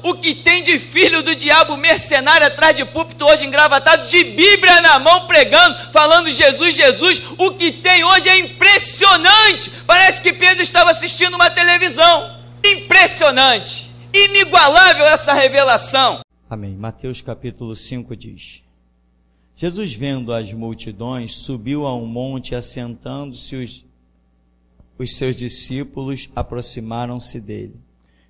o que tem de filho do diabo mercenário atrás de púlpito hoje engravatado, de Bíblia na mão pregando, falando Jesus, Jesus, o que tem hoje é impressionante. Parece que Pedro estava assistindo uma televisão. Impressionante, inigualável essa revelação. Amém. Mateus capítulo 5 diz: Jesus, vendo as multidões, subiu a um monte, assentando-se, os seus discípulos aproximaram-se dele.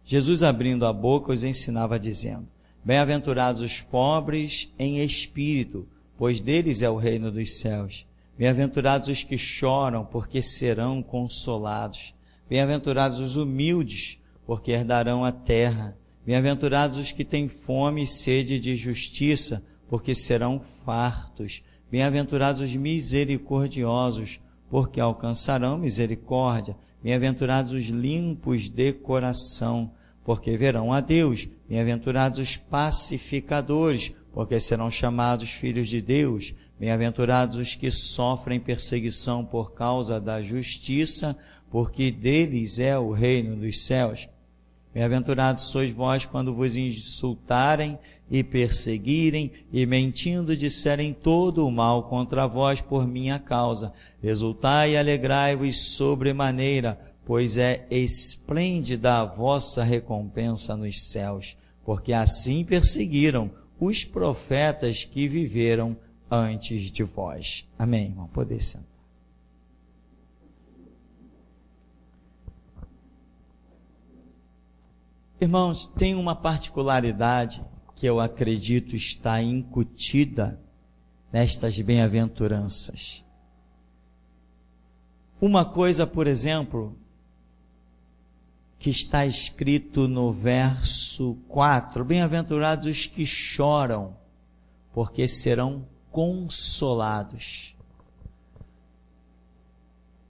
Jesus, abrindo a boca, os ensinava, dizendo: Bem-aventurados os pobres em espírito, pois deles é o reino dos céus. Bem-aventurados os que choram, porque serão consolados. Bem-aventurados os humildes, porque herdarão a terra. Bem-aventurados os que têm fome e sede de justiça, porque serão fartos. Bem-aventurados os misericordiosos, porque alcançarão misericórdia. Bem-aventurados os limpos de coração, porque verão a Deus. Bem-aventurados os pacificadores, porque serão chamados filhos de Deus. Bem-aventurados os que sofrem perseguição por causa da justiça, porque deles é o reino dos céus. Bem-aventurados sois vós quando vos insultarem e perseguirem, e mentindo disserem todo o mal contra vós por minha causa. Exultai e alegrai-vos sobremaneira, pois é esplêndida a vossa recompensa nos céus, porque assim perseguiram os profetas que viveram antes de vós. Amém, irmão? Poder sentar. Irmãos, tem uma particularidade que eu acredito está incutida nestas bem-aventuranças. Uma coisa, por exemplo, que está escrito no verso 4, bem-aventurados os que choram, porque serão consolados.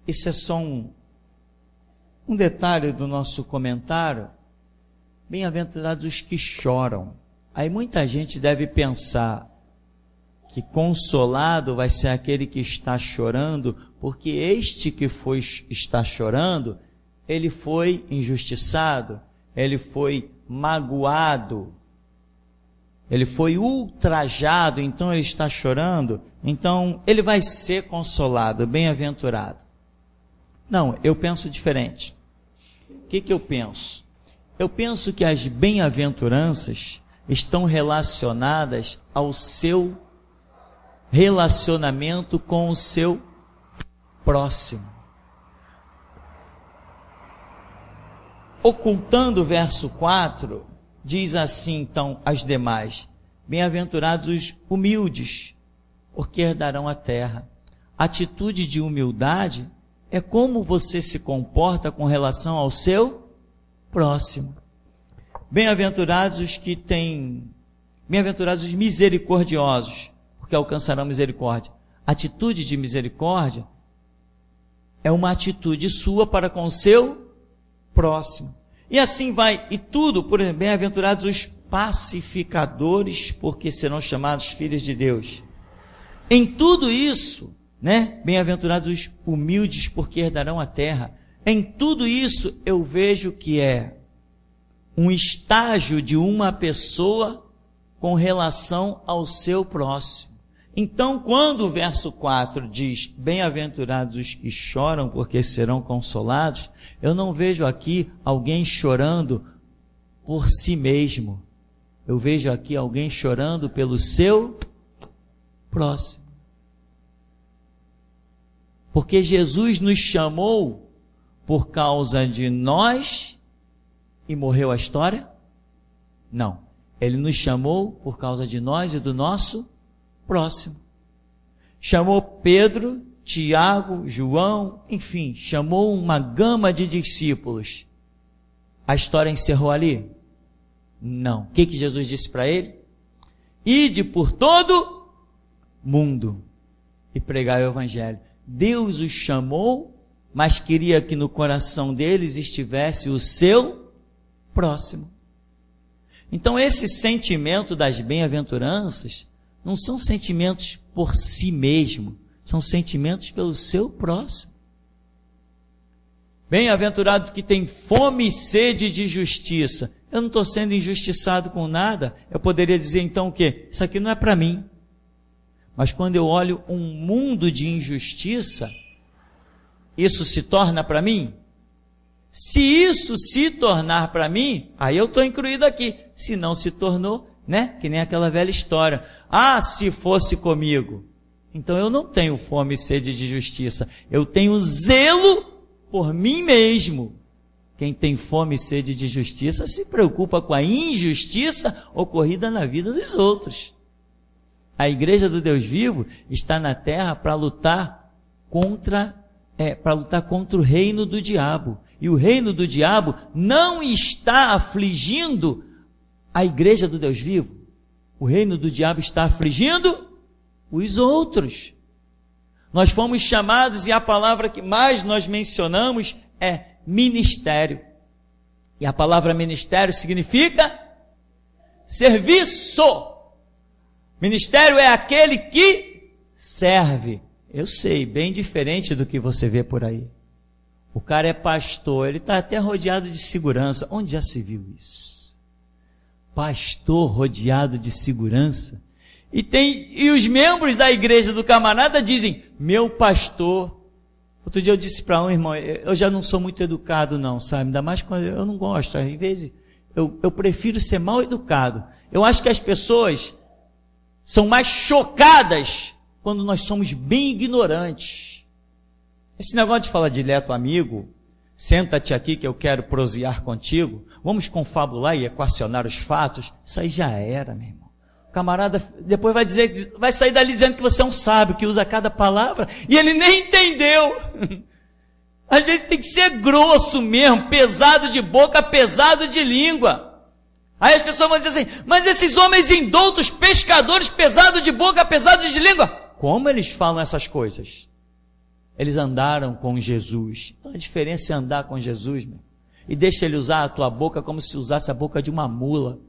Isso é só um detalhe do nosso comentário. Bem-aventurados os que choram. Aí muita gente deve pensar que consolado vai ser aquele que está chorando, porque este que está chorando, ele foi injustiçado, ele foi magoado, ele foi ultrajado, então ele está chorando, então ele vai ser consolado, bem-aventurado. Não, eu penso diferente. O que eu penso? Eu penso que as bem-aventuranças estão relacionadas ao seu relacionamento com o seu próximo. Ocultando o verso 4, diz assim então as demais: bem-aventurados os humildes, porque herdarão a terra. Atitude de humildade é como você se comporta com relação ao seu próximo. Bem-aventurados os misericordiosos, porque alcançarão misericórdia. Atitude de misericórdia é uma atitude sua para com o seu próximo. E assim vai, e tudo, por exemplo, bem-aventurados os pacificadores, porque serão chamados filhos de Deus. Em tudo isso, né? Bem-aventurados os humildes, porque herdarão a terra. Em tudo isso eu vejo que é um estágio de uma pessoa com relação ao seu próximo. Então, quando o verso 4 diz, bem-aventurados os que choram, porque serão consolados, eu não vejo aqui alguém chorando por si mesmo. Eu vejo aqui alguém chorando pelo seu próximo. Porque Jesus nos chamou por causa de nós e morreu a história? Não. Ele nos chamou por causa de nós e do nosso próximo. Chamou Pedro, Tiago, João, enfim, chamou uma gama de discípulos. A história encerrou ali? Não. O que Jesus disse para ele? Ide por todo mundo e pregai o evangelho. Deus os chamou, mas queria que no coração deles estivesse o seu próximo. Então esse sentimento das bem-aventuranças não são sentimentos por si mesmo, são sentimentos pelo seu próximo. Bem-aventurado que tem fome e sede de justiça. eu não estou sendo injustiçado com nada, eu poderia dizer então o quê? Isso aqui não é para mim. Mas quando eu olho um mundo de injustiça, isso se torna para mim? Se isso se tornar para mim, aí eu estou incluído aqui. Se não se tornou, né? Que nem aquela velha história. Ah, se fosse comigo. Então eu não tenho fome e sede de justiça. Eu tenho zelo por mim mesmo. Quem tem fome e sede de justiça se preocupa com a injustiça ocorrida na vida dos outros. A igreja do Deus vivo está na terra para lutar contra o reino do diabo. E o reino do diabo não está afligindo a igreja do Deus vivo. O reino do diabo está afligindo os outros. Nós fomos chamados, e a palavra que mais nós mencionamos é ministério. E a palavra ministério significa serviço. Ministério é aquele que serve. Eu sei, bem diferente do que você vê por aí. O cara é pastor, ele está até rodeado de segurança. Onde já se viu isso? Pastor rodeado de segurança. E os membros da igreja do camarada dizem, meu pastor. Outro dia eu disse para um irmão, eu já não sou muito educado não, sabe? Ainda mais quando eu não gosto. Às vezes eu prefiro ser mal educado. Eu acho que as pessoas são mais chocadas quando nós somos bem ignorantes. Esse negócio de falar direto, amigo, senta-te aqui que eu quero prosear contigo, vamos confabular e equacionar os fatos, isso aí já era, meu irmão. O camarada depois vai sair dali dizendo que você é um sábio, que usa cada palavra, e ele nem entendeu. Às vezes tem que ser grosso mesmo, pesado de boca, pesado de língua. Aí as pessoas vão dizer assim, mas esses homens indoutos, pescadores, pesado de boca, pesado de língua, como eles falam essas coisas? Eles andaram com Jesus. Então a diferença é andar com Jesus, meu. E deixa ele usar a tua boca como se usasse a boca de uma mula.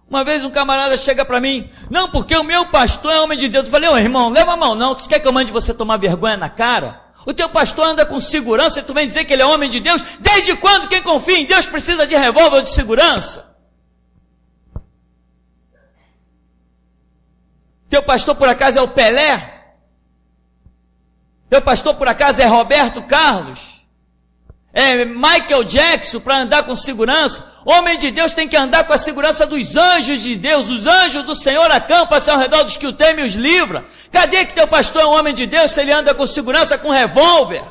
Uma vez um camarada chega para mim, não, porque o meu pastor é homem de Deus. Eu falei, ô irmão, leva a mão não, você quer que eu mande você tomar vergonha na cara? O teu pastor anda com segurança e tu vem dizer que ele é homem de Deus? Desde quando quem confia em Deus precisa de revólver ou de segurança? Teu pastor por acaso é o Pelé? Teu pastor por acaso é Roberto Carlos? É Michael Jackson para andar com segurança? Homem de Deus tem que andar com a segurança dos anjos de Deus. Os anjos do Senhor acampam-se ao redor dos que o temem e os livra. Cadê que teu pastor é um homem de Deus se ele anda com segurança, com revólver?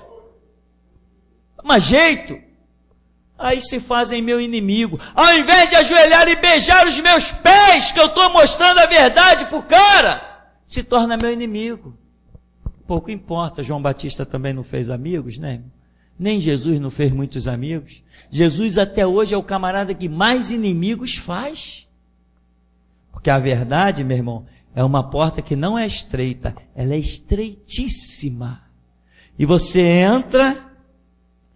Mas jeito. Aí se fazem meu inimigo. Ao invés de ajoelhar e beijar os meus pés, que eu estou mostrando a verdade pro cara, se torna meu inimigo. Pouco importa, João Batista também não fez amigos, né? Nem Jesus não fez muitos amigos. Jesus até hoje é o camarada que mais inimigos faz. Porque a verdade, meu irmão, é uma porta que não é estreita, ela é estreitíssima. E você entra,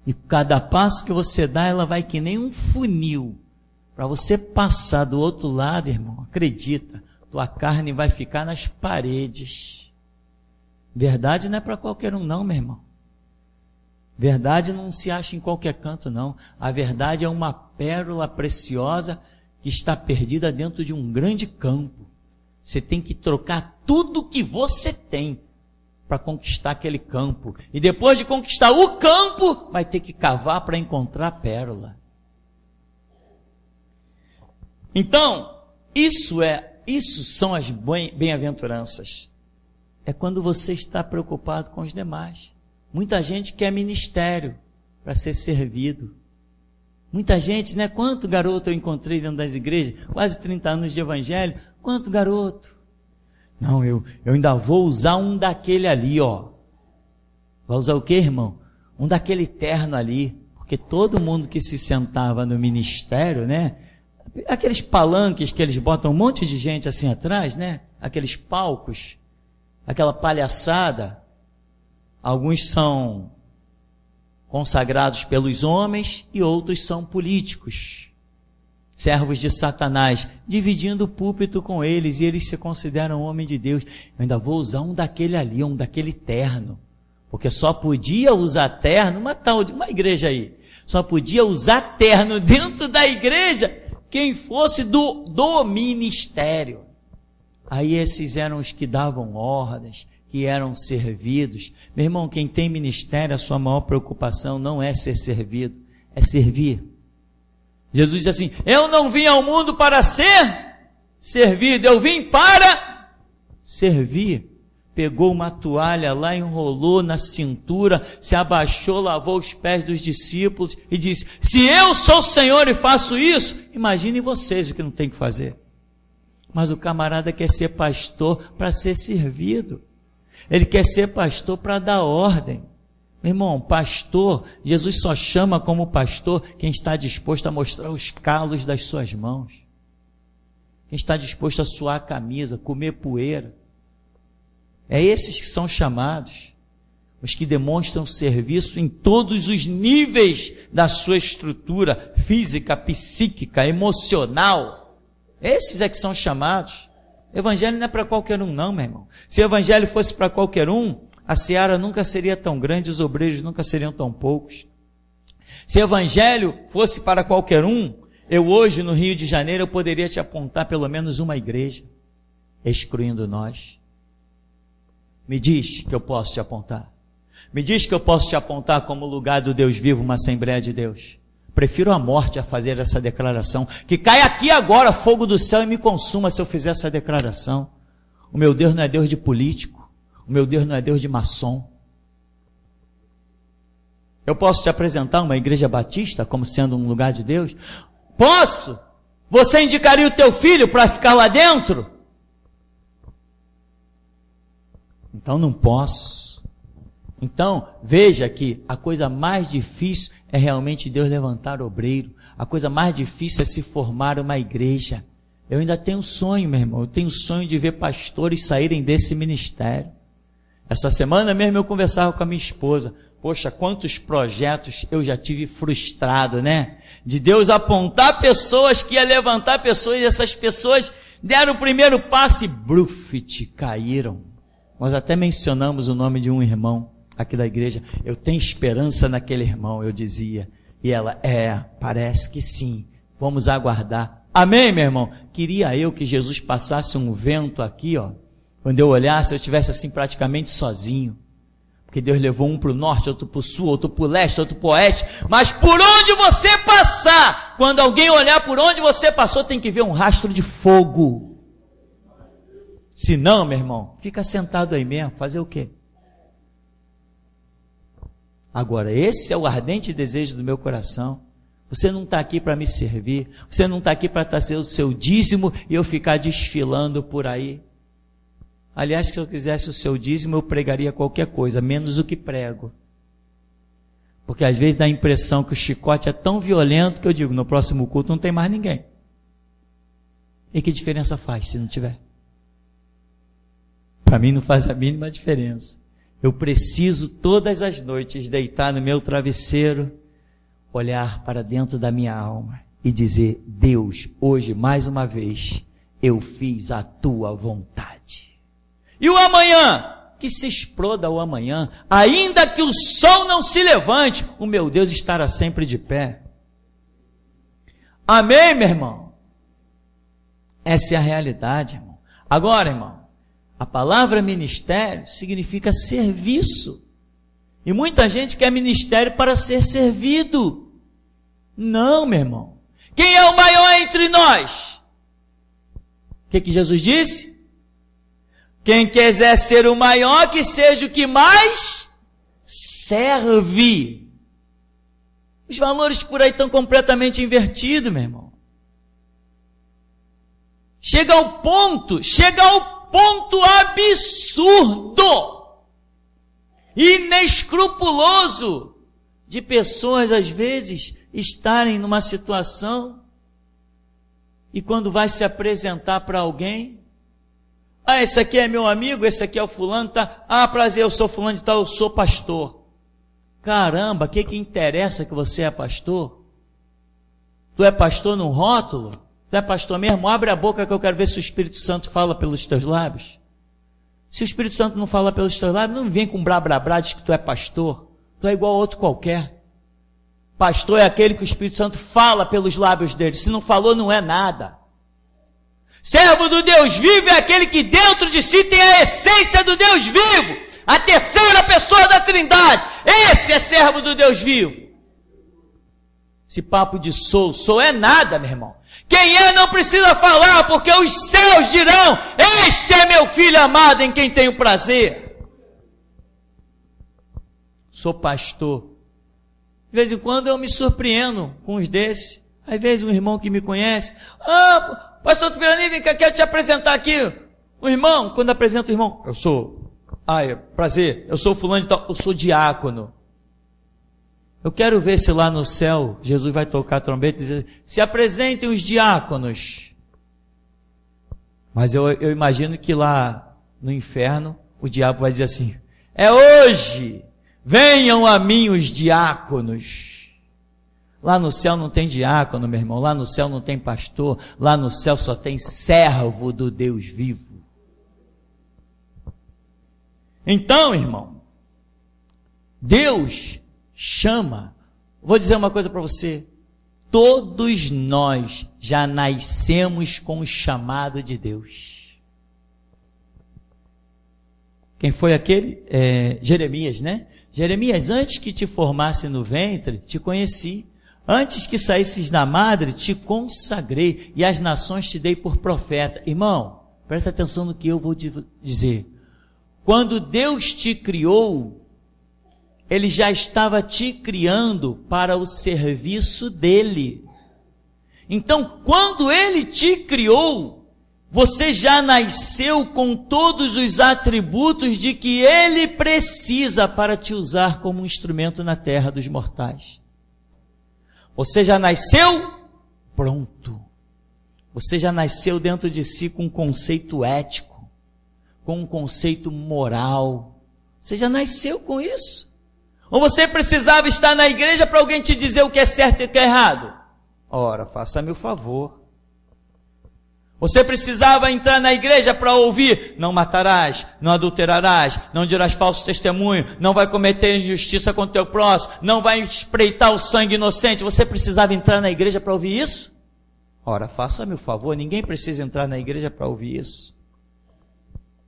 e cada passo que você dá, ela vai que nem um funil. Para você passar do outro lado, irmão, acredita, tua carne vai ficar nas paredes. Verdade não é para qualquer um não, meu irmão. Verdade não se acha em qualquer canto não. A verdade é uma pérola preciosa que está perdida dentro de um grande campo. Você tem que trocar tudo que você tem para conquistar aquele campo. E depois de conquistar o campo, vai ter que cavar para encontrar a pérola. Então, isso são as bem-aventuranças. É quando você está preocupado com os demais. Muita gente quer ministério para ser servido. Muita gente, né? Quanto garoto eu encontrei dentro das igrejas, quase 30 anos de evangelho, quanto garoto. Não, eu ainda vou usar um daquele ali, ó. Vai usar o quê, irmão? Um daquele terno ali. Porque todo mundo que se sentava no ministério, né? Aqueles palanques que eles botam um monte de gente assim atrás, né? Aqueles palcos, aquela palhaçada. Alguns são consagrados pelos homens e outros são políticos, servos de Satanás, dividindo o púlpito com eles, e eles se consideram homem de Deus. Eu ainda vou usar um daquele ali, um daquele terno, porque só podia usar terno uma igreja aí, Só podia usar terno dentro da igreja quem fosse do ministério. Aí esses eram os que davam ordens, que eram servidos. Meu irmão, quem tem ministério, a sua maior preocupação não é ser servido, é servir. Jesus diz assim: eu não vim ao mundo para ser servido, eu vim para servir. Pegou uma toalha lá, enrolou na cintura, se abaixou, lavou os pés dos discípulos e disse: se eu sou o Senhor e faço isso, imaginem vocês o que não tem que fazer. Mas o camarada quer ser pastor para ser servido. Ele quer ser pastor para dar ordem. Meu irmão, pastor, Jesus só chama como pastor quem está disposto a mostrar os calos das suas mãos. Quem está disposto a suar a camisa, comer poeira. É esses que são chamados, os que demonstram serviço em todos os níveis da sua estrutura física, psíquica, emocional. Esses é que são chamados. Evangelho não é para qualquer um não, meu irmão. Se o evangelho fosse para qualquer um, a seara nunca seria tão grande, os obreiros nunca seriam tão poucos. Se o evangelho fosse para qualquer um, eu hoje no Rio de Janeiro eu poderia te apontar pelo menos uma igreja, excluindo nós. Me diz que eu posso te apontar. Me diz que eu posso te apontar como lugar do Deus vivo, uma Assembleia de Deus. Prefiro a morte a fazer essa declaração. Que caia aqui agora fogo do céu e me consuma se eu fizer essa declaração. O meu Deus não é Deus de político. O meu Deus não é Deus de maçom. Eu posso te apresentar uma igreja batista como sendo um lugar de Deus? Posso? Você indicaria o teu filho para ficar lá dentro? Então não posso. Então, veja que a coisa mais difícil é realmente Deus levantar obreiro. A coisa mais difícil é se formar uma igreja. Eu ainda tenho um sonho, meu irmão. Eu tenho um sonho de ver pastores saírem desse ministério. Essa semana mesmo eu conversava com a minha esposa. Poxa, quantos projetos eu já tive frustrado, né? De Deus apontar pessoas que ia levantar pessoas e essas pessoas deram o primeiro passo e brufit, caíram. Nós até mencionamos o nome de um irmão aqui da igreja. Eu tenho esperança naquele irmão, eu dizia. E ela, parece que sim. Vamos aguardar. Amém, meu irmão? Queria eu que Jesus passasse um vento aqui, ó. Quando eu olhasse, eu estivesse assim praticamente sozinho. Porque Deus levou um para o norte, outro para o sul, outro para o leste, outro para o oeste. Mas por onde você passar, quando alguém olhar por onde você passou, tem que ver um rastro de fogo. Se não, meu irmão, fica sentado aí mesmo, fazer o quê? Agora, esse é o ardente desejo do meu coração. Você não está aqui para me servir, você não está aqui para trazer o seu dízimo e eu ficar desfilando por aí. Aliás, se eu quisesse o seu dízimo, eu pregaria qualquer coisa, menos o que prego. Porque às vezes dá a impressão que o chicote é tão violento que eu digo, no próximo culto não tem mais ninguém. E que diferença faz se não tiver? Para mim não faz a mínima diferença. Eu preciso todas as noites deitar no meu travesseiro, olhar para dentro da minha alma e dizer: Deus, hoje mais uma vez eu fiz a tua vontade. E o amanhã, que se exploda o amanhã, ainda que o sol não se levante, o meu Deus estará sempre de pé. Amém, meu irmão? Essa é a realidade, irmão. Agora, irmão, a palavra ministério significa serviço. E muita gente quer ministério para ser servido. Não, meu irmão. Quem é o maior entre nós? O que Jesus disse? Quem quiser ser o maior, que seja o que mais serve. Os valores por aí estão completamente invertidos, meu irmão. Chega ao ponto absurdo, inescrupuloso, de pessoas às vezes estarem numa situação e quando vai se apresentar para alguém, esse aqui é meu amigo, esse aqui é o fulano, tá? Prazer, eu sou fulano de tal, eu sou pastor. Caramba, o que interessa que você é pastor? Tu é pastor num rótulo? Tu é pastor mesmo? Abre a boca que eu quero ver se o Espírito Santo fala pelos teus lábios. Se o Espírito Santo não fala pelos teus lábios, não vem com blá blá blá, diz que tu é pastor. Tu é igual a outro qualquer. Pastor é aquele que o Espírito Santo fala pelos lábios dele. Se não falou, não é nada. Servo do Deus vivo é aquele que dentro de si tem a essência do Deus vivo. A terceira pessoa da Trindade. Esse é servo do Deus vivo. Esse papo de sou é nada, meu irmão. Quem é não precisa falar, porque os céus dirão: este é meu filho amado em quem tenho prazer. Sou pastor. De vez em quando eu me surpreendo com uns desses. Às vezes um irmão que me conhece: pastor Tupirani, vem cá, quero te apresentar aqui o irmão. Quando apresento o irmão, eu sou, prazer, eu sou fulano de tal, eu sou diácono. Eu quero ver se lá no céu Jesus vai tocar a trombeta e dizer: se apresentem os diáconos. Mas eu imagino que lá no inferno o diabo vai dizer assim: é hoje, venham a mim os diáconos. Lá no céu não tem diácono, meu irmão. Lá no céu não tem pastor. Lá no céu só tem servo do Deus vivo. Então, irmão, Deus chama. Vou dizer uma coisa para você: todos nós já nascemos com o chamado de Deus. Quem foi aquele? Jeremias, né? Jeremias, antes que te formasse no ventre, te conheci. Antes que saísses da madre, te consagrei, e as nações te dei por profeta. Irmão, presta atenção no que eu vou te dizer. Quando Deus te criou, Ele já estava te criando para o serviço dEle. Então, quando Ele te criou, você já nasceu com todos os atributos de que Ele precisa para te usar como um instrumento na terra dos mortais. Você já nasceu pronto. Você já nasceu dentro de si com um conceito ético, com um conceito moral. Você já nasceu com isso. Ou você precisava estar na igreja para alguém te dizer o que é certo e o que é errado? Ora, faça-me o favor. Você precisava entrar na igreja para ouvir: não matarás, não adulterarás, não dirás falso testemunho, não vai cometer injustiça contra o teu próximo, não vai espreitar o sangue inocente. Você precisava entrar na igreja para ouvir isso? Ora, faça-me o favor, ninguém precisa entrar na igreja para ouvir isso.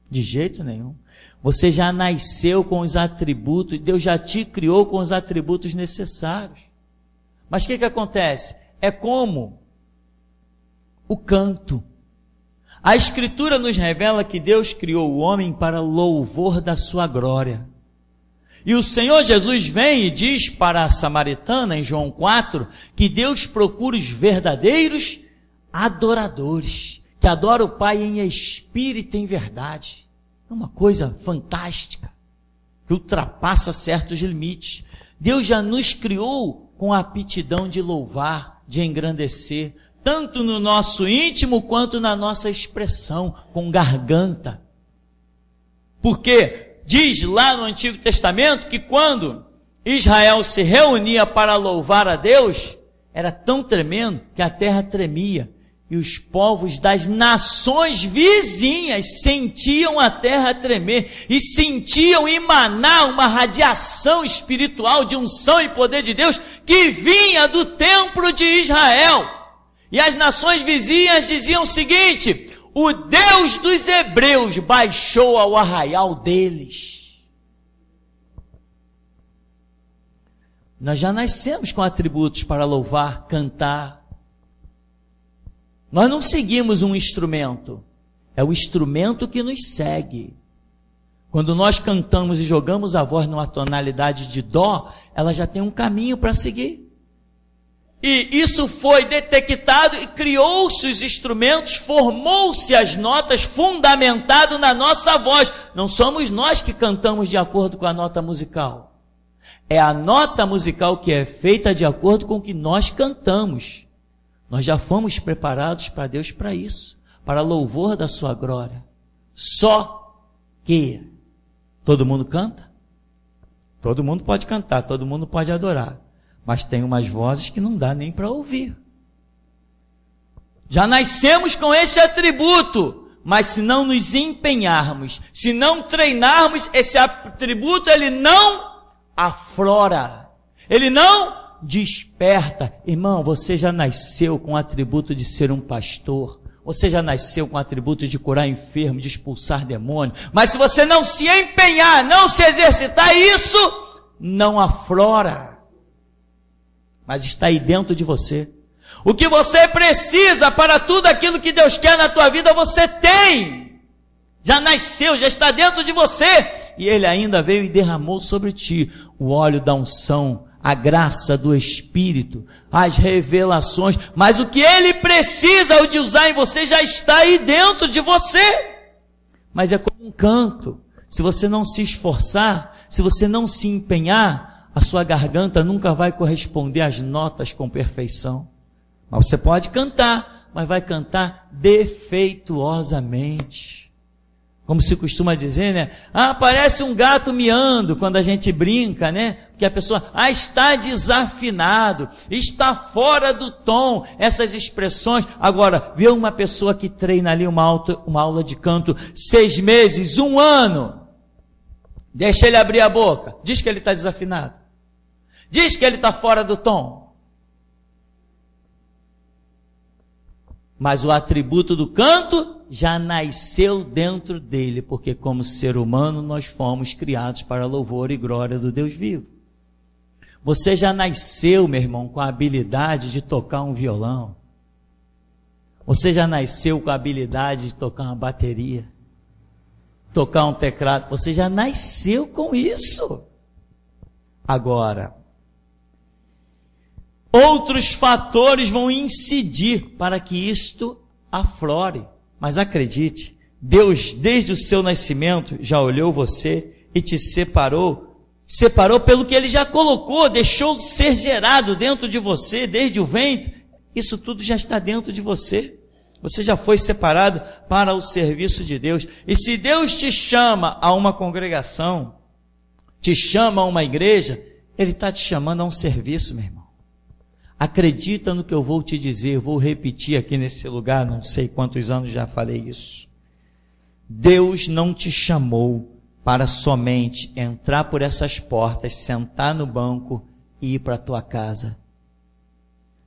De jeito nenhum. Você já nasceu com os atributos, Deus já te criou com os atributos necessários. Mas o que acontece? É como o canto. A Escritura nos revela que Deus criou o homem para louvor da sua glória. E o Senhor Jesus vem e diz para a samaritana, em João 4, que Deus procura os verdadeiros adoradores, que adoram o Pai em espírito e em verdade. É uma coisa fantástica, que ultrapassa certos limites. Deus já nos criou com a aptidão de louvar, de engrandecer, tanto no nosso íntimo quanto na nossa expressão, com garganta. Porque diz lá no Antigo Testamento que quando Israel se reunia para louvar a Deus, era tão tremendo que a terra tremia. E os povos das nações vizinhas sentiam a terra tremer e sentiam emanar uma radiação espiritual de unção e poder de Deus que vinha do templo de Israel. E as nações vizinhas diziam o seguinte: o Deus dos hebreus baixou ao arraial deles. Nós já nascemos com atributos para louvar, cantar. Nós não seguimos um instrumento, é o instrumento que nos segue. Quando nós cantamos e jogamos a voz numa tonalidade de dó, ela já tem um caminho para seguir. E isso foi detectado e criou-se os instrumentos, formou-se as notas fundamentado na nossa voz. Não somos nós que cantamos de acordo com a nota musical. É a nota musical que é feita de acordo com o que nós cantamos. Nós já fomos preparados para Deus para isso, para louvor da sua glória. Só que todo mundo canta? Todo mundo pode cantar, todo mundo pode adorar. Mas tem umas vozes que não dá nem para ouvir. Já nascemos com esse atributo, mas se não nos empenharmos, se não treinarmos, esse atributo ele não aflora, ele não desperta. Irmão, você já nasceu com o atributo de ser um pastor. Você já nasceu com o atributo de curar enfermo, de expulsar demônio. Mas se você não se empenhar, não se exercitar, isso não aflora. Mas está aí dentro de você. O que você precisa para tudo aquilo que Deus quer na tua vida, você tem. Já nasceu, já está dentro de você. E Ele ainda veio e derramou sobre ti o óleo da unção, a graça do Espírito, as revelações. Mas o que Ele precisa de usar em você já está aí dentro de você. Mas é como um canto. Se você não se esforçar, se você não se empenhar, a sua garganta nunca vai corresponder às notas com perfeição. Mas você pode cantar, mas vai cantar defeituosamente. Como se costuma dizer, né? Parece um gato miando quando a gente brinca, né? Porque a pessoa, está desafinado, está fora do tom, essas expressões. Agora, vê uma pessoa que treina ali uma aula de canto 6 meses, 1 ano. Deixa ele abrir a boca. Diz que ele está desafinado. Diz que ele está fora do tom. Mas o atributo do canto já nasceu dentro dele, porque como ser humano nós fomos criados para louvor e glória do Deus vivo. Você já nasceu, meu irmão, com a habilidade de tocar um violão. Você já nasceu com a habilidade de tocar uma bateria, tocar um teclado. Você já nasceu com isso. Agora, outros fatores vão incidir para que isto aflore. Mas acredite, Deus desde o seu nascimento já olhou você e te separou pelo que Ele já colocou, deixou ser gerado dentro de você desde o ventre. Isso tudo já está dentro de você. Você já foi separado para o serviço de Deus. E se Deus te chama a uma congregação, te chama a uma igreja, Ele está te chamando a um serviço, meu irmão. Acredita no que eu vou te dizer, vou repetir aqui nesse lugar, não sei quantos anos já falei isso. Deus não te chamou para somente entrar por essas portas, sentar no banco e ir para a tua casa.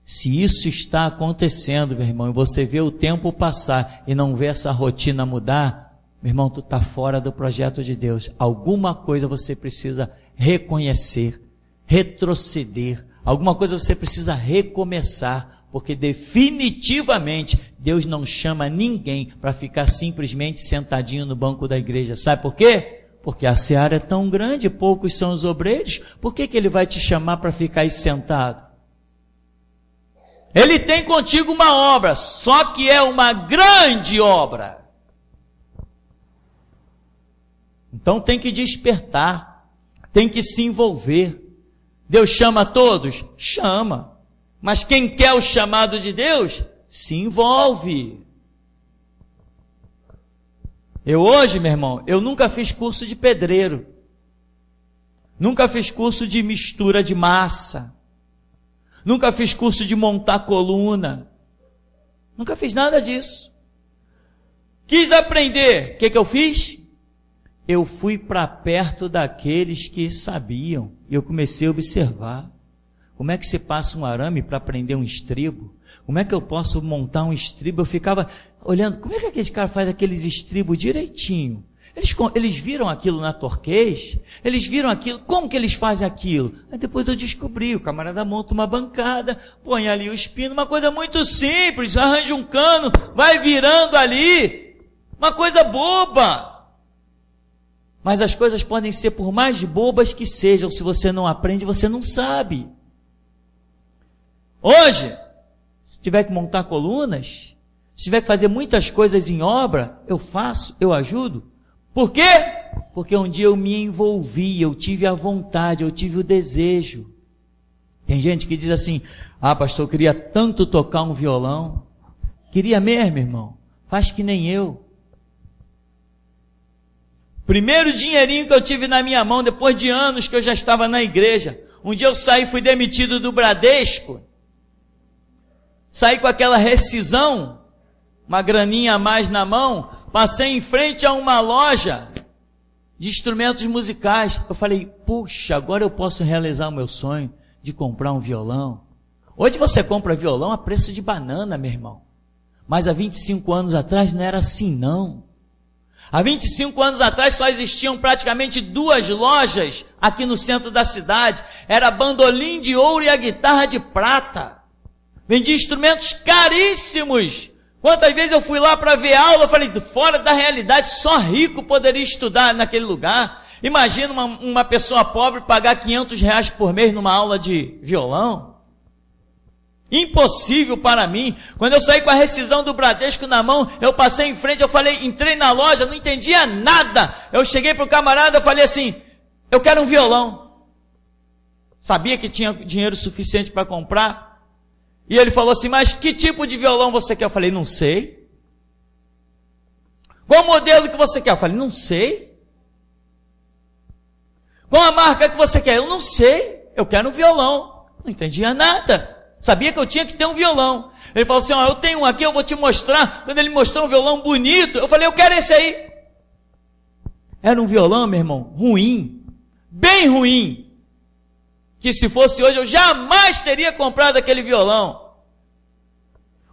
Se isso está acontecendo, meu irmão, e você vê o tempo passar e não vê essa rotina mudar, meu irmão, tu está fora do projeto de Deus. Alguma coisa você precisa reconhecer, retroceder. Alguma coisa você precisa recomeçar, porque definitivamente Deus não chama ninguém para ficar simplesmente sentadinho no banco da igreja. Sabe por quê? Porque a seara é tão grande, poucos são os obreiros. Por que Ele vai te chamar para ficar aí sentado? Ele tem contigo uma obra, só que é uma grande obra. Então tem que despertar, tem que se envolver. Deus chama a todos? Chama. Mas quem quer o chamado de Deus, se envolve. Eu hoje, meu irmão, eu nunca fiz curso de pedreiro. Nunca fiz curso de mistura de massa. Nunca fiz curso de montar coluna. Nunca fiz nada disso. Quis aprender. O que eu fiz? Eu fui para perto daqueles que sabiam. E eu comecei a observar. Como é que se passa um arame para prender um estribo? Como é que eu posso montar um estribo? Eu ficava olhando, como é que aquele cara faz aqueles estribos direitinho? Eles viram aquilo na Torquês? Eles viram aquilo? Como que eles fazem aquilo? Aí depois eu descobri, o camarada monta uma bancada, põe ali o espino, uma coisa muito simples, arranja um cano, vai virando ali, uma coisa boba. Mas as coisas podem ser por mais bobas que sejam, se você não aprende, você não sabe. Hoje, se tiver que montar colunas, se tiver que fazer muitas coisas em obra, eu faço, eu ajudo. Por quê? Porque um dia eu me envolvi, eu tive a vontade, eu tive o desejo. Tem gente que diz assim, pastor, eu queria tanto tocar um violão. Queria mesmo, irmão? Faz que nem eu. Primeiro dinheirinho que eu tive na minha mão, depois de anos que eu já estava na igreja. Um dia eu saí, fui demitido do Bradesco. Saí com aquela rescisão, uma graninha a mais na mão, passei em frente a uma loja de instrumentos musicais. Eu falei, puxa, agora eu posso realizar o meu sonho. de comprar um violão. Hoje você compra violão a preço de banana, meu irmão. Mas há 25 anos atrás não era assim, não. Há 25 anos atrás só existiam praticamente 2 lojas aqui no centro da cidade. Era a bandolim de ouro e a guitarra de prata. Vendia instrumentos caríssimos. Quantas vezes eu fui lá para ver aula, eu falei, fora da realidade, só rico poderia estudar naquele lugar. Imagina uma pessoa pobre pagar R$500 por mês numa aula de violão. Impossível para mim. Quando eu saí com a rescisão do Bradesco na mão, eu passei em frente, eu falei, entrei na loja, não entendia nada. Eu cheguei para o camarada, eu falei assim, eu quero um violão. Sabia que tinha dinheiro suficiente para comprar. E ele falou assim, mas que tipo de violão você quer? Eu falei, não sei. Qual modelo que você quer? Eu falei, não sei. Qual a marca que você quer? Eu não sei. Eu quero um violão. Não entendia nada. Sabia que eu tinha que ter um violão. Ele falou assim, eu tenho um aqui, eu vou te mostrar. Quando ele mostrou um violão bonito, eu falei, eu quero esse aí. Era um violão, meu irmão, ruim. Bem ruim. Que se fosse hoje, eu jamais teria comprado aquele violão.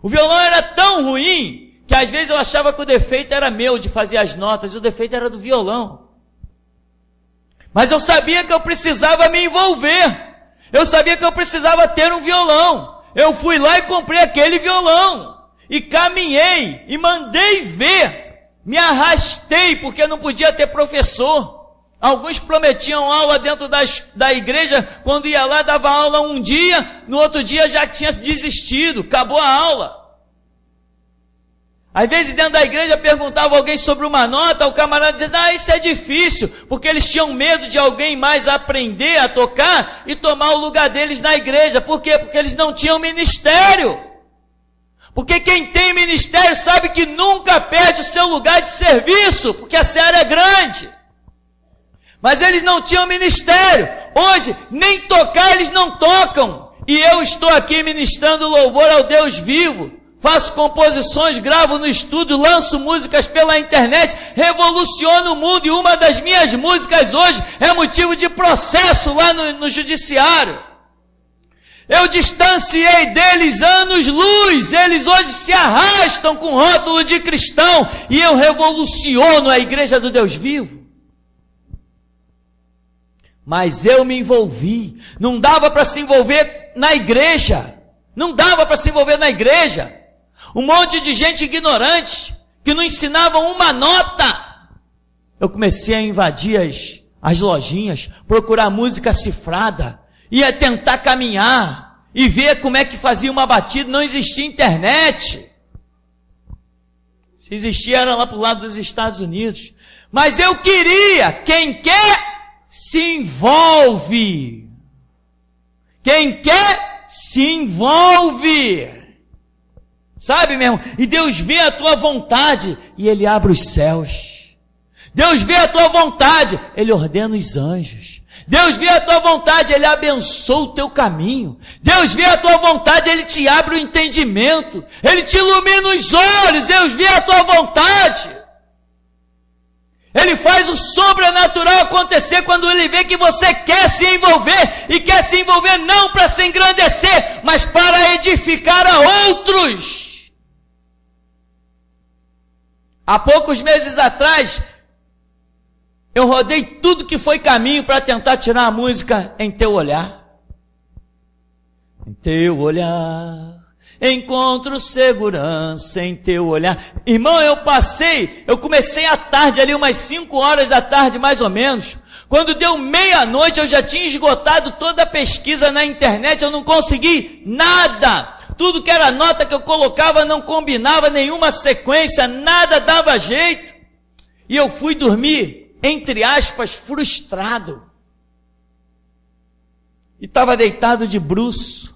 O violão era tão ruim, que às vezes eu achava que o defeito era meu, de fazer as notas, e o defeito era do violão. Mas eu sabia que eu precisava me envolver. Eu sabia que eu precisava ter um violão. Eu fui lá e comprei aquele violão. E caminhei, e mandei ver. Me arrastei, porque não podia ter professor. Alguns prometiam aula dentro da igreja, quando ia lá, dava aula um dia, no outro dia já tinha desistido, acabou a aula. Às vezes dentro da igreja perguntava alguém sobre uma nota, o camarada dizia, isso é difícil, porque eles tinham medo de alguém mais aprender a tocar e tomar o lugar deles na igreja. Por quê? Porque eles não tinham ministério. Porque quem tem ministério sabe que nunca perde o seu lugar de serviço, porque a seara é grande. Mas eles não tinham ministério. Hoje, nem tocar eles não tocam. E eu estou aqui ministrando louvor ao Deus vivo. Faço composições, gravo no estúdio, lanço músicas pela internet, revoluciono o mundo. E uma das minhas músicas hoje é motivo de processo lá no judiciário. Eu distanciei deles anos-luz. Eles hoje se arrastam com rótulo de cristão. E eu revoluciono a igreja do Deus vivo. Mas eu me envolvi. Não dava para se envolver na igreja. Não dava para se envolver na igreja. Um monte de gente ignorante, que não ensinavam uma nota. Eu comecei a invadir as lojinhas, procurar música cifrada, ia tentar caminhar, e ver como é que fazia uma batida. Não existia internet. Se existia, era lá para o lado dos Estados Unidos. Mas eu queria, quem quer, se envolve. Quem quer, se envolve. Sabe, meu irmão? E Deus vê a tua vontade e Ele abre os céus. Deus vê a tua vontade, Ele ordena os anjos. Deus vê a tua vontade, Ele abençoa o teu caminho. Deus vê a tua vontade, Ele te abre o entendimento. Ele te ilumina os olhos. Deus vê a tua vontade. Ele faz o sobrenatural acontecer quando Ele vê que você quer se envolver. E quer se envolver não para se engrandecer, mas para edificar a outros. Há poucos meses atrás, eu rodei tudo que foi caminho para tentar tirar a música Em Teu Olhar. Em Teu olhar encontro segurança, em Teu olhar. Irmão, eu comecei à tarde, ali umas 5 horas da tarde mais ou menos. Quando deu meia-noite, eu já tinha esgotado toda a pesquisa na internet, eu não consegui nada. Tudo que era nota que eu colocava não combinava, nenhuma sequência, nada dava jeito. E eu fui dormir, entre aspas, frustrado. E estava deitado de bruço.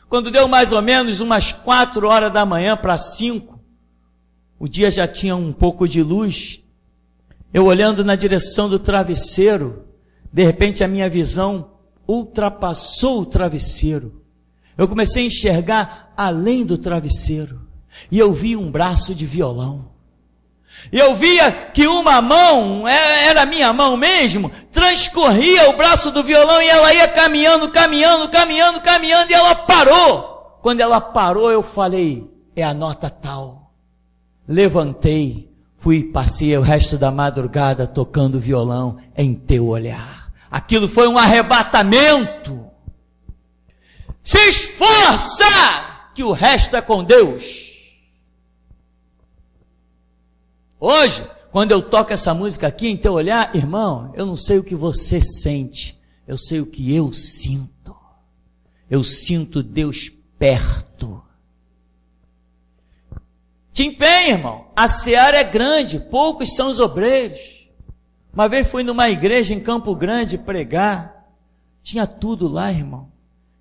Quando deu mais ou menos umas 4 horas da manhã para 5, o dia já tinha um pouco de luz. Eu olhando na direção do travesseiro, de repente a minha visão ultrapassou o travesseiro. Eu comecei a enxergar além do travesseiro. E eu vi um braço de violão. E eu via que uma mão, era a minha mão mesmo, transcorria o braço do violão e ela ia caminhando, e ela parou. Quando ela parou, eu falei, é a nota tal. Levantei, passei o resto da madrugada tocando violão em teu olhar. Aquilo foi um arrebatamento. Se esforça, que o resto é com Deus. Hoje, quando eu toco essa música aqui em teu olhar, irmão, eu não sei o que você sente, eu sei o que eu sinto. Eu sinto Deus perto. Te empenha, irmão, a seara é grande, poucos são os obreiros. Uma vez fui numa igreja em Campo Grande pregar, tinha tudo lá, irmão.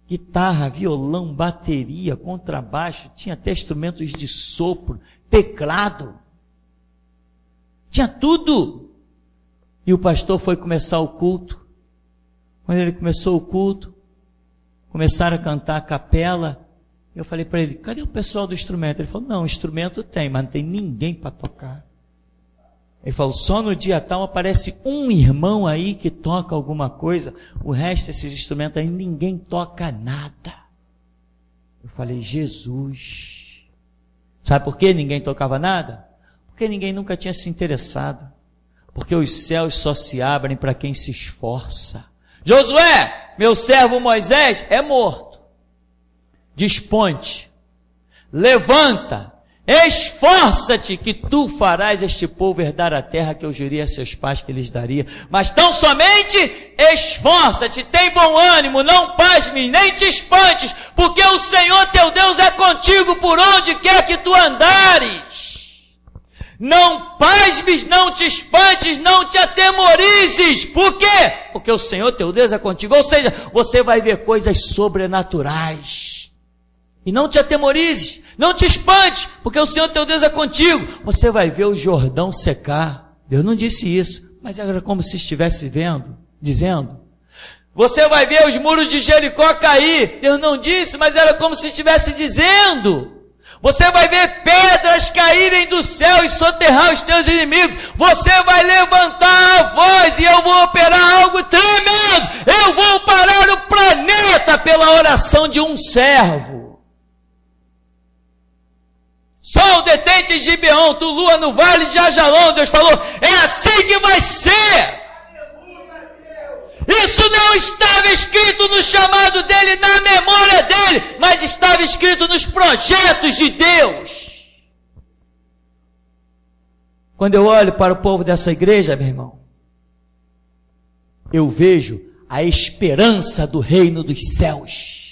Guitarra, violão, bateria, contrabaixo, tinha até instrumentos de sopro, teclado. Tinha tudo. E o pastor foi começar o culto. Quando ele começou o culto, começaram a cantar a capela. Eu falei para ele, cadê o pessoal do instrumento? Ele falou, não, instrumento tem, mas não tem ninguém para tocar. Ele falou, só no dia tal aparece um irmão aí que toca alguma coisa, o resto desses instrumentos aí ninguém toca nada. Eu falei, Jesus. Sabe por que ninguém tocava nada? Porque ninguém nunca tinha se interessado. Porque os céus só se abrem para quem se esforça. Josué, meu servo Moisés, é morto. Dispõe-te, levanta, esforça-te, que tu farás este povo herdar a terra que eu jurei a seus pais que lhes daria. Mas tão somente esforça-te, tem bom ânimo, não pasmes, nem te espantes, porque o Senhor teu Deus é contigo por onde quer que tu andares. Não pasmes, não te espantes, não te atemorizes. Por quê? Porque o Senhor teu Deus é contigo. Ou seja, você vai ver coisas sobrenaturais. E não te atemorizes, não te espantes, porque o Senhor teu Deus é contigo. Você vai ver o Jordão secar. Deus não disse isso, mas era como se estivesse dizendo. Você vai ver os muros de Jericó cair. Deus não disse, mas era como se estivesse dizendo. Você vai ver pedras caírem do céu e soterrar os teus inimigos. Você vai levantar a voz e eu vou operar algo tremendo. Eu vou parar o planeta pela oração de um servo. Sol detente em Gibeon, tu lua no vale de Ajalon. Deus falou, é assim que vai ser. Isso não estava escrito no chamado dele, na memória dele, mas estava escrito nos projetos de Deus. Quando eu olho para o povo dessa igreja, meu irmão, eu vejo a esperança do reino dos céus.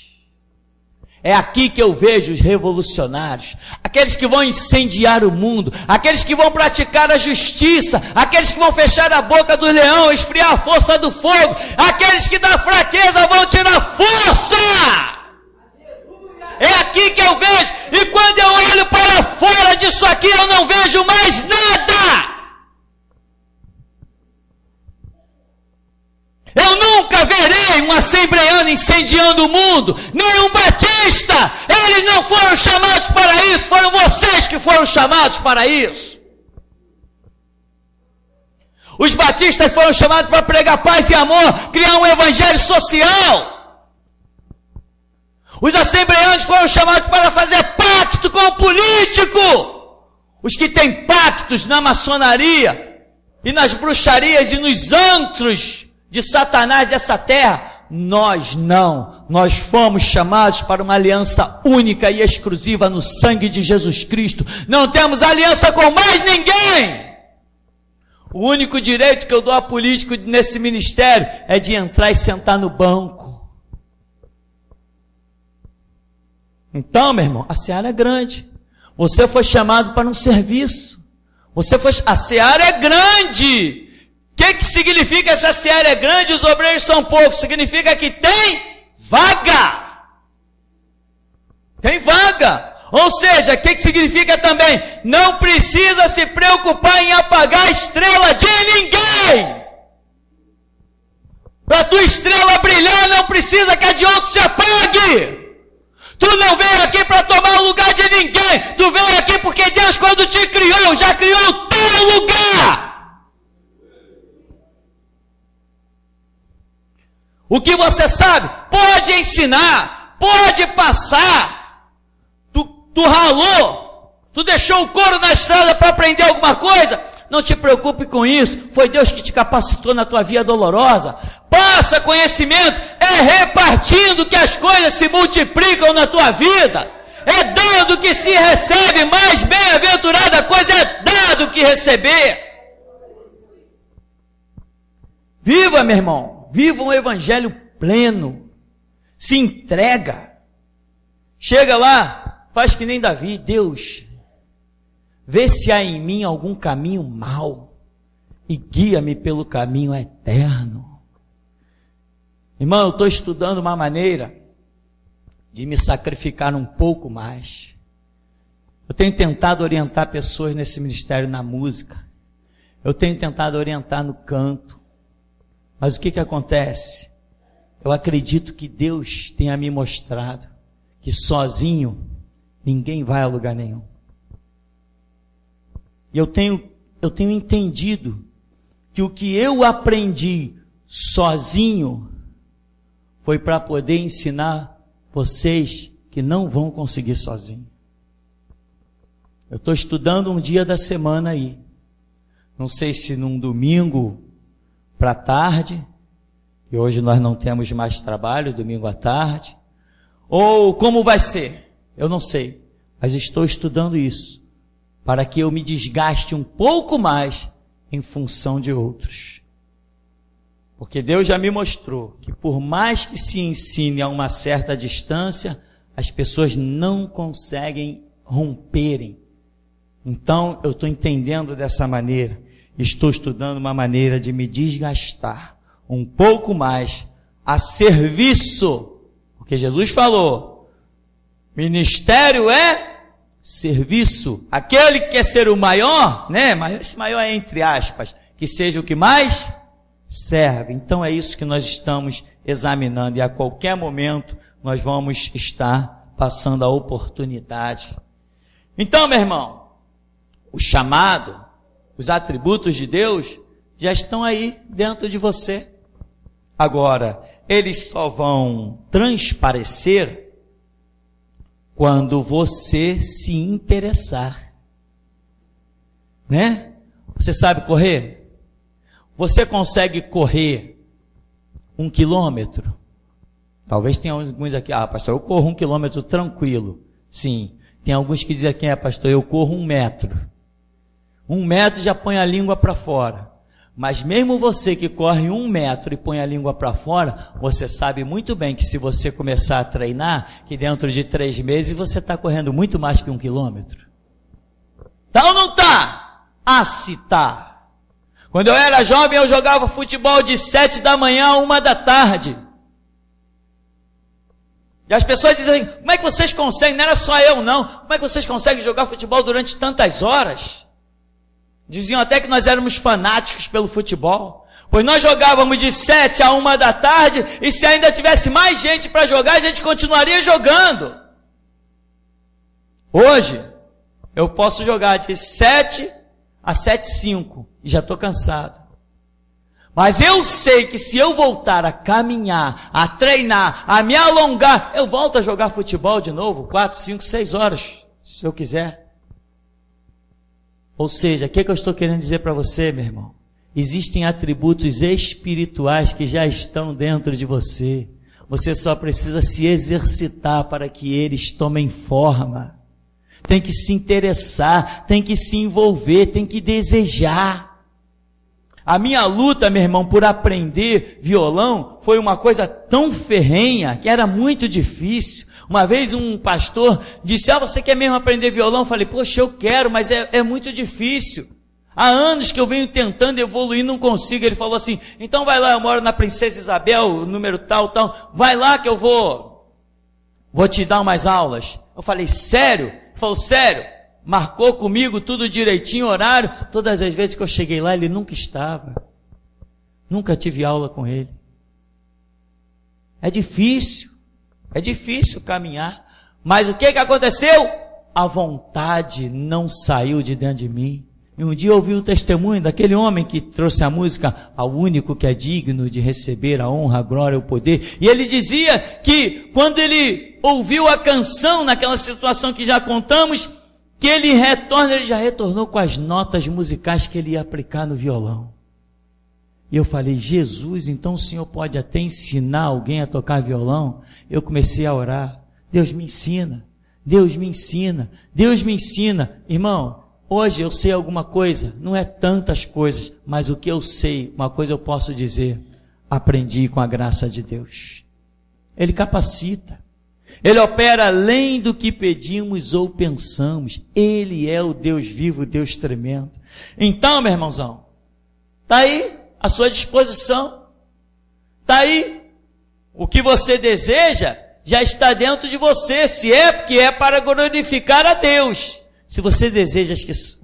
É aqui que eu vejo os revolucionários, aqueles que vão incendiar o mundo, aqueles que vão praticar a justiça, aqueles que vão fechar a boca do leão, esfriar a força do fogo, aqueles que da fraqueza vão tirar força. É aqui que eu vejo, e quando eu olho para fora disso aqui, eu não vejo mais nada. Eu nunca verei um assembleano incendiando o mundo, nem um batista. Eles não foram chamados para isso, foram vocês que foram chamados para isso. Os batistas foram chamados para pregar paz e amor, criar um evangelho social. Os assembleanos foram chamados para fazer pacto com o político. Os que têm pactos na maçonaria e nas bruxarias e nos antros de Satanás dessa terra, nós não. Nós fomos chamados para uma aliança única e exclusiva no sangue de Jesus Cristo. Não temos aliança com mais ninguém. O único direito que eu dou a político nesse ministério é de entrar e sentar no banco. Então, meu irmão, a seara é grande. Você foi chamado para um serviço. A seara é grande. O que significa essa seara é grande e os obreiros são poucos? Significa que tem vaga. Tem vaga. Ou seja, o que significa também? Não precisa se preocupar em apagar a estrela de ninguém. Para a tua estrela brilhar, não precisa que a de outro se apague. Tu não veio aqui para tomar o lugar de ninguém. Tu veio aqui porque Deus, quando te criou, já criou o teu O que você sabe, pode ensinar, pode passar. Tu ralou, tu deixou o couro na estrada para aprender alguma coisa. Não te preocupe com isso, foi Deus que te capacitou na tua via dolorosa. Passa conhecimento, é repartindo que as coisas se multiplicam na tua vida. É dando que se recebe, mais bem-aventurada coisa é dado que receber. Viva, meu irmão, viva um evangelho pleno, se entrega, chega lá, faz que nem Davi, Deus, vê se há em mim algum caminho mau e guia-me pelo caminho eterno. Irmão, eu estou estudando uma maneira de me sacrificar um pouco mais. Eu tenho tentado orientar pessoas nesse ministério na música, eu tenho tentado orientar no canto, mas o que acontece? Eu acredito que Deus tenha me mostrado que sozinho ninguém vai a lugar nenhum. E eu tenho entendido que o que eu aprendi sozinho foi para poder ensinar vocês que não vão conseguir sozinho. Eu estou estudando um dia da semana aí. Não sei se num domingo para tarde, e hoje nós não temos mais trabalho, domingo à tarde, ou como vai ser, eu não sei, mas estou estudando isso, para que eu me desgaste um pouco mais em função de outros. Porque Deus já me mostrou que por mais que se ensine a uma certa distância, as pessoas não conseguem romperem. Então eu estou entendendo dessa maneira, estou estudando uma maneira de me desgastar um pouco mais a serviço, porque Jesus falou, ministério é serviço. Aquele que quer ser o maior, né? Esse maior é entre aspas, que seja o que mais serve. Então é isso que nós estamos examinando, e a qualquer momento nós vamos estar passando a oportunidade. Então, meu irmão, o chamado, os atributos de Deus já estão aí dentro de você. Agora, eles só vão transparecer quando você se interessar, né? Você sabe correr? Você consegue correr 1 quilômetro? Talvez tenha alguns aqui, pastor, eu corro 1 quilômetro tranquilo. Sim, tem alguns que dizem aqui, pastor, eu corro 1 metro. 1 metro já põe a língua para fora. Mas mesmo você que corre 1 metro e põe a língua para fora, você sabe muito bem que se você começar a treinar, que dentro de 3 meses você está correndo muito mais que 1 quilômetro. Tá ou não tá? Se tá. Quando eu era jovem, eu jogava futebol de 7 da manhã a 1 da tarde. E as pessoas dizem, como é que vocês conseguem? Não era só eu não. Como é que vocês conseguem jogar futebol durante tantas horas? Diziam até que nós éramos fanáticos pelo futebol, pois nós jogávamos de 7 a 1 da tarde, e se ainda tivesse mais gente para jogar, a gente continuaria jogando. Hoje, eu posso jogar de 7 a 7h05, e já estou cansado. Mas eu sei que se eu voltar a caminhar, a treinar, a me alongar, eu volto a jogar futebol de novo, 4, 5, 6 horas, se eu quiser. Ou seja, o que eu estou querendo dizer para você, meu irmão? Existem atributos espirituais que já estão dentro de você. Você só precisa se exercitar para que eles tomem forma. Tem que se interessar, tem que se envolver, tem que desejar. A minha luta, meu irmão, por aprender violão foi uma coisa tão ferrenha que era muito difícil. Uma vez um pastor disse, você quer mesmo aprender violão? Eu falei, poxa, eu quero, mas é muito difícil. Há anos que eu venho tentando evoluir, não consigo. Ele falou assim, então vai lá, eu moro na Princesa Isabel, número tal, vai lá que eu vou te dar umas aulas. Eu falei, sério? Ele falou, sério? Marcou comigo tudo direitinho, horário. Todas as vezes que eu cheguei lá, ele nunca estava. Nunca tive aula com ele. É difícil caminhar. Mas o que aconteceu? A vontade não saiu de dentro de mim. E um dia eu ouvi o testemunho daquele homem que trouxe a música ao único que é digno de receber a honra, a glória, o poder. E ele dizia que quando ele ouviu a canção naquela situação que já contamos, que ele já retornou com as notas musicais que ele ia aplicar no violão. E eu falei, Jesus, então o Senhor pode até ensinar alguém a tocar violão? Eu comecei a orar, Deus me ensina, Deus me ensina, Deus me ensina. Irmão, hoje eu sei alguma coisa, não é tantas coisas, mas o que eu sei, uma coisa eu posso dizer, aprendi com a graça de Deus. Ele capacita, Ele opera além do que pedimos ou pensamos, Ele é o Deus vivo, o Deus tremendo. Então, meu irmãozão, está aí à sua disposição, está aí, o que você deseja já está dentro de você, se é porque é para glorificar a Deus. Se você deseja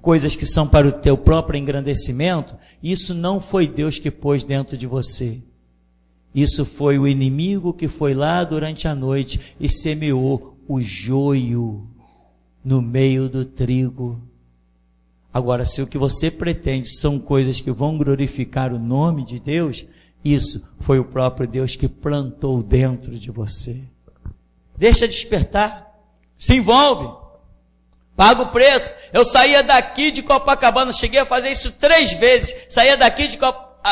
coisas que são para o teu próprio engrandecimento, isso não foi Deus que pôs dentro de você. Isso foi o inimigo que foi lá durante a noite e semeou o joio no meio do trigo. Agora, se o que você pretende são coisas que vão glorificar o nome de Deus, isso foi o próprio Deus que plantou dentro de você. Deixa despertar, se envolve. Paga o preço. Eu saía daqui de Copacabana, cheguei a fazer isso 3 vezes. Saía daqui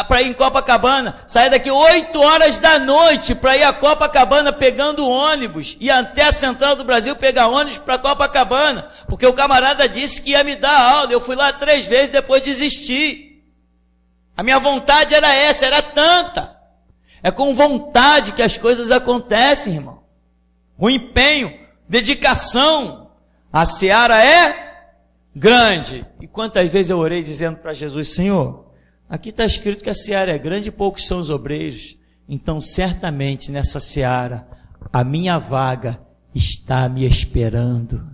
para ir em Copacabana, saía daqui 8 horas da noite para ir a Copacabana pegando ônibus. Ia até a Central do Brasil pegar ônibus para Copacabana, porque o camarada disse que ia me dar aula. Eu fui lá 3 vezes, depois desisti. A minha vontade era essa, era tanta. É com vontade que as coisas acontecem, irmão. O empenho, dedicação. A seara é grande. E quantas vezes eu orei dizendo para Jesus, Senhor, aqui está escrito que a seara é grande e poucos são os obreiros. Então, certamente, nessa seara, a minha vaga está me esperando.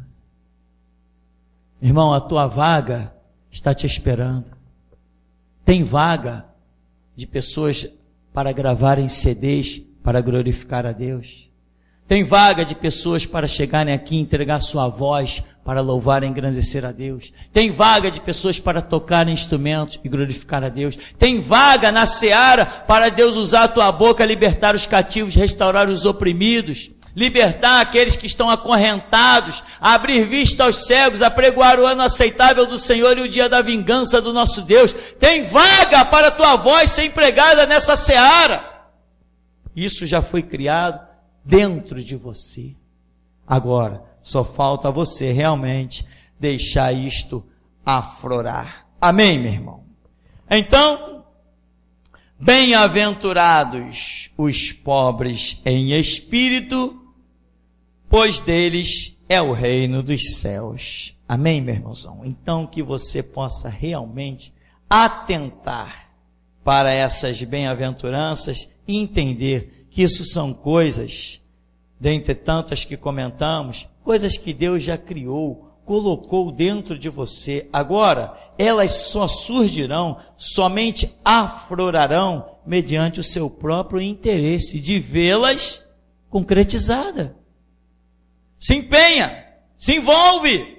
Irmão, a tua vaga está te esperando. Tem vaga de pessoas para gravarem CDs para glorificar a Deus. Tem vaga de pessoas para chegarem aqui e entregar sua voz para louvar e engrandecer a Deus. Tem vaga de pessoas para tocar instrumentos e glorificar a Deus. Tem vaga na seara para Deus usar a tua boca, libertar os cativos, restaurar os oprimidos, libertar aqueles que estão acorrentados, abrir vista aos cegos, apregoar o ano aceitável do Senhor e o dia da vingança do nosso Deus. Tem vaga para a tua voz ser empregada nessa seara. Isso já foi criado dentro de você. Agora, só falta você realmente deixar isto aflorar. Amém, meu irmão? Então, bem-aventurados os pobres em espírito, pois deles é o reino dos céus. Amém, meu irmãozão? Então, que você possa realmente atentar para essas bem-aventuranças e entender que isso são coisas, dentre tantas que comentamos, coisas que Deus já criou, colocou dentro de você. Agora, elas só surgirão, somente aflorarão, mediante o seu próprio interesse de vê-las concretizadas. Se empenha, se envolve,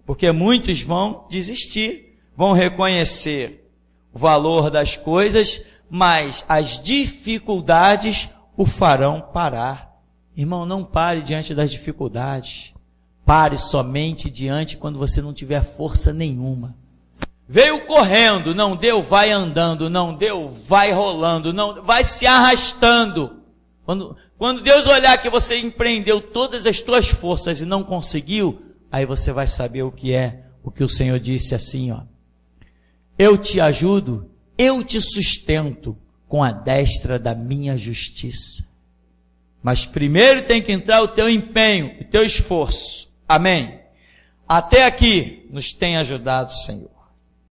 porque muitos vão desistir, vão reconhecer o valor das coisas, mas as dificuldades o farão parar. Irmão, não pare diante das dificuldades. Pare somente diante quando você não tiver força nenhuma. Veio correndo, não deu, vai andando, não deu, vai rolando, não, vai se arrastando. Quando Deus olhar que você empreendeu todas as tuas forças e não conseguiu, aí você vai saber o que o Senhor disse assim, ó. Eu te ajudo, eu te sustento com a destra da minha justiça. Mas primeiro tem que entrar o teu empenho, o teu esforço. Amém? Até aqui nos tem ajudado, Senhor.